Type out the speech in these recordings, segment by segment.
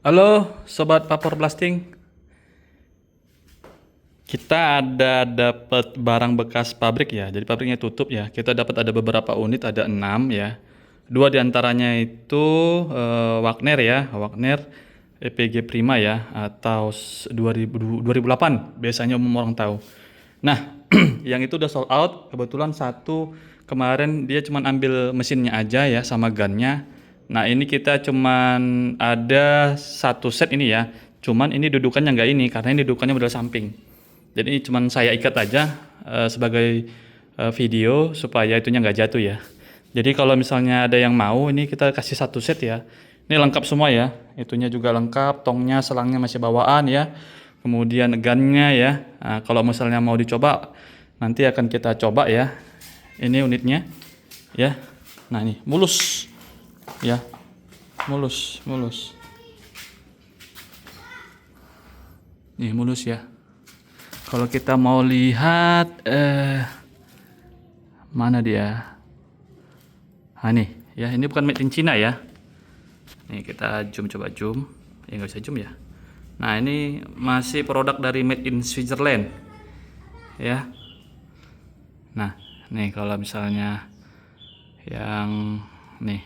Halo sobat Vapor Blasting, kita ada dapat barang bekas pabrik ya. Jadi pabriknya tutup ya. Kita dapat ada beberapa unit, ada 6 ya. Dua diantaranya itu Wagner ya, Wagner EPG Prima ya, atau 2008 biasanya umum orang tahu. Nah, yang itu udah sold out. Kebetulan satu kemarin dia cuman ambil mesinnya aja ya sama gunnya. Nah, ini kita cuman ada satu set ini ya. Cuman ini dudukannya nggak ini karena ini dudukannya model samping. Jadi ini cuman saya ikat aja sebagai video supaya itunya nggak jatuh ya. Jadi kalau misalnya ada yang mau, ini kita kasih satu set ya. Ini lengkap semua ya. Itunya juga lengkap, tongnya, selangnya masih bawaan ya. Kemudian gunnya ya. Nah, kalau misalnya mau dicoba, nanti akan kita coba ya. Ini unitnya ya. Nah ini mulus ya, mulus, mulus. Nih mulus ya. Kalau kita mau lihat mana dia? Nah nih ya, ini bukan made in China ya. Nih kita zoom, coba zoom. Ya nggak bisa zoom ya. Nah ini masih produk dari made in Switzerland ya. Nah nih kalau misalnya yang nih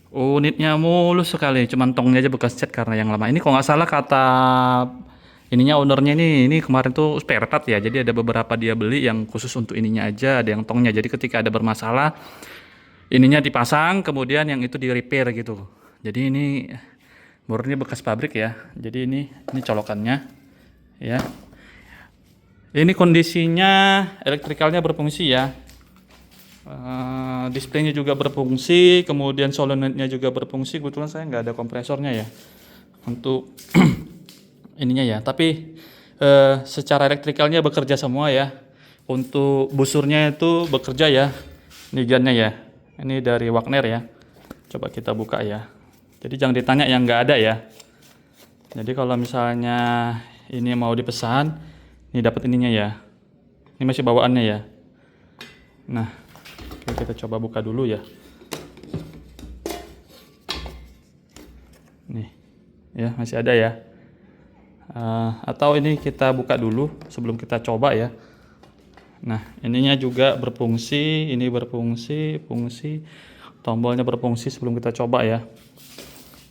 unitnya mulus sekali, cuman tongnya aja bekas cat karena yang lama. Ini kalau nggak salah kata ininya, ownernya ini kemarin tuh spare part ya, jadi ada beberapa dia beli yang khusus untuk ininya aja, ada yang tongnya, jadi ketika ada bermasalah ininya dipasang, kemudian yang itu di repair gitu. Jadi ini murni bekas pabrik ya, jadi ini colokannya ya. Ini kondisinya elektrikalnya berfungsi ya. Displaynya juga berfungsi, kemudian solenoidnya juga berfungsi. Kebetulan saya nggak ada kompresornya ya untuk ininya ya, tapi secara elektrikalnya bekerja semua ya. Untuk busurnya itu bekerja ya, ini gunnya ya, ini dari Wagner ya. Coba kita buka ya, jadi jangan ditanya yang nggak ada ya. Jadi kalau misalnya ini mau dipesan, ini dapat ininya ya, ini masih bawaannya ya. Nah oke, kita coba buka dulu ya. Nih ya, masih ada ya. Atau ini kita buka dulu sebelum kita coba ya. Nah ininya juga berfungsi, ini berfungsi, fungsi tombolnya berfungsi sebelum kita coba ya.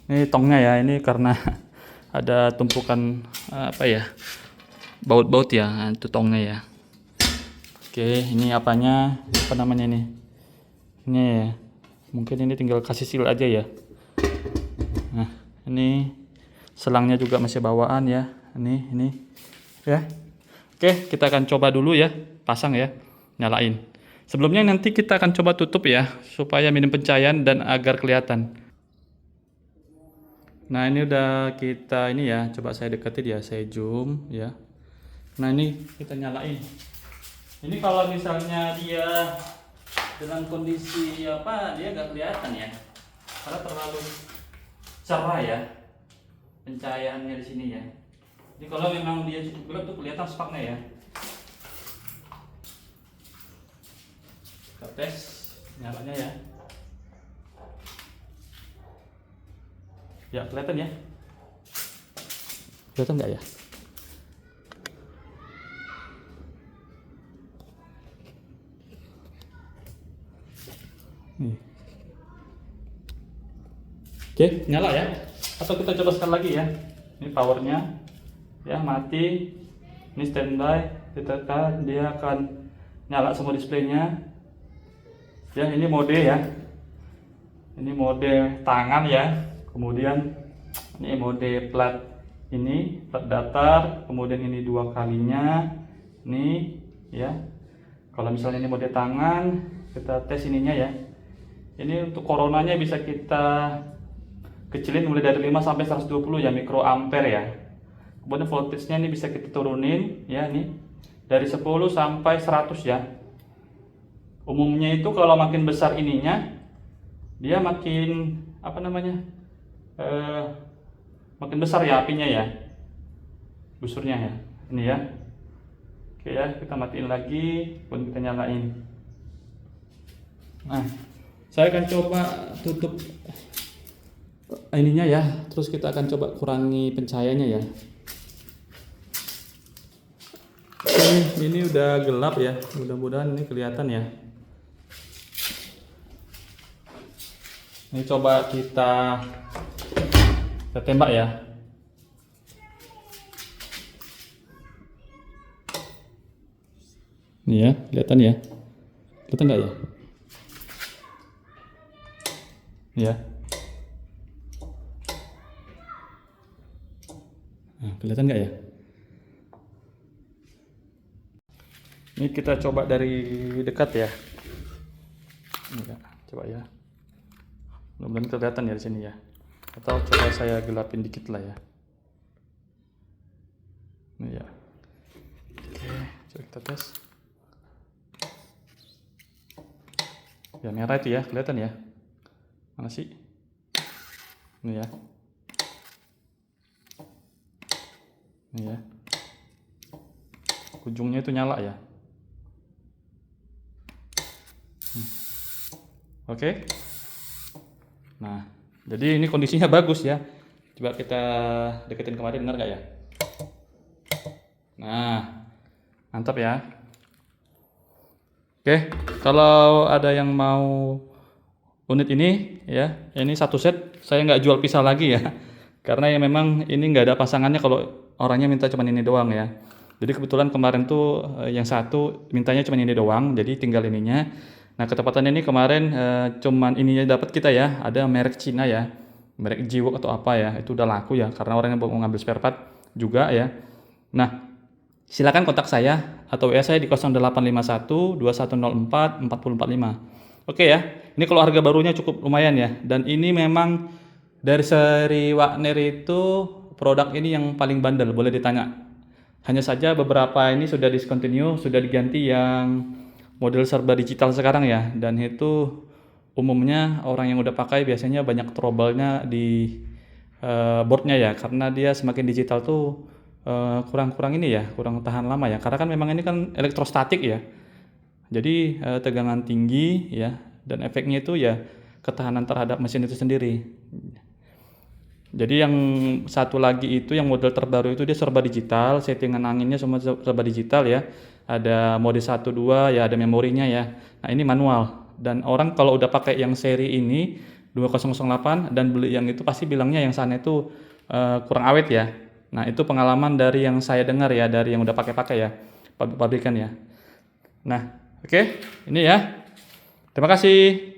Ini tongnya ya, ini karena ada tumpukan apa ya, baut-baut ya, nah, itu tongnya ya. Oke, ini apanya, apa namanya ini ya, mungkin ini tinggal kasih seal aja ya. Nah ini selangnya juga masih bawaan ya, ini ya. Oke, kita akan coba dulu ya, pasang ya, nyalain. Sebelumnya nanti kita akan coba tutup ya, supaya minim pencahayaan dan agar kelihatan. Nah ini udah kita ini ya, coba saya deketin ya, saya zoom ya. Nah ini kita nyalain. Ini kalau misalnya dia dengan kondisi apa, dia nggak kelihatan ya, karena terlalu cerah ya pencahayaannya di sini ya. Jadi kalau memang dia cukup gelap tuh kelihatan spaknya ya. Kita tes nyalanya ya. Ya kelihatan ya. Kelihatan nggak ya? Nih. Oke, nyala ya. Atau kita coba sekali lagi ya. Ini powernya ya, mati. Ini standby, kita tekan dia akan nyala semua displaynya ya. Ini mode ya, ini mode tangan ya, kemudian ini mode plat, ini plat datar, kemudian ini 2 kalinya nih ya. Kalau misalnya ini mode tangan, kita tes ininya ya. Ini untuk coronanya bisa kita kecilin mulai dari 5 sampai 120 ya, mikroampere ya. Kemudian voltage-nya ini bisa kita turunin ya, nih dari 10 sampai 100 ya. Umumnya itu kalau makin besar ininya, dia makin apa namanya, makin besar ya apinya ya, busurnya ya. Ini ya. Oke ya, kita matiin lagi, kemudian kita nyalain. Nah, saya akan coba tutup ininya ya. Terus kita akan coba kurangi pencahayaannya ya. Ini udah gelap ya. Mudah-mudahan ini kelihatan ya. Ini coba kita tembak ya. Nih ya, kelihatan ya. Kelihatan nggak ya? Ya. Nah, kelihatan nggak ya? Ini kita coba dari dekat ya. Enggak, coba ya. Mudah-mudahan kelihatan ya di sini ya. Atau coba saya gelapin dikit lah ya. Ini ya. Oke, coba kita tes. Ya merah itu ya, kelihatan ya. Mana sih? Ini ya. Ini ya. Ujungnya itu nyala ya. Oke. Nah, jadi ini kondisinya bagus ya. Coba kita deketin kemarin, benar nggak ya? Nah, mantap ya. Oke, kalau ada yang mau unit ini ya, ini satu set, saya nggak jual pisah lagi ya. Karena ya memang ini nggak ada pasangannya kalau orangnya minta cuma ini doang ya. Jadi kebetulan kemarin tuh yang satu mintanya cuma ini doang, jadi tinggal ininya. Nah, ketepatan ini kemarin cuman ininya dapat kita ya, ada merek Cina ya, merek Jiwok atau apa ya, itu udah laku ya, karena orang yang mau ngambil spare part juga ya. Nah, silakan kontak saya atau WA saya di 0851 2104 4045. Oke ya, ini kalau harga barunya cukup lumayan ya, dan ini memang dari seri Wagner itu produk ini yang paling bandel, boleh ditanya. Hanya saja beberapa ini sudah discontinue, sudah diganti yang model serba digital sekarang ya, dan itu umumnya orang yang udah pakai biasanya banyak trouble-nya di boardnya ya, karena dia semakin digital tuh kurang ini ya, kurang tahan lama ya, karena kan memang ini kan elektrostatik ya, jadi tegangan tinggi ya, dan efeknya itu ya ketahanan terhadap mesin itu sendiri. Jadi yang satu lagi itu yang model terbaru itu dia serba digital, settingan anginnya semua serba digital ya. Ada mode 1 2 ya, ada memorinya ya. Nah, ini manual. Dan orang kalau udah pakai yang seri ini 2008 dan beli yang itu pasti bilangnya yang sana itu kurang awet ya. Nah, itu pengalaman dari yang saya dengar ya, dari yang udah pakai-pakai ya, pabrikan ya. Nah, oke, ini ya. Terima kasih.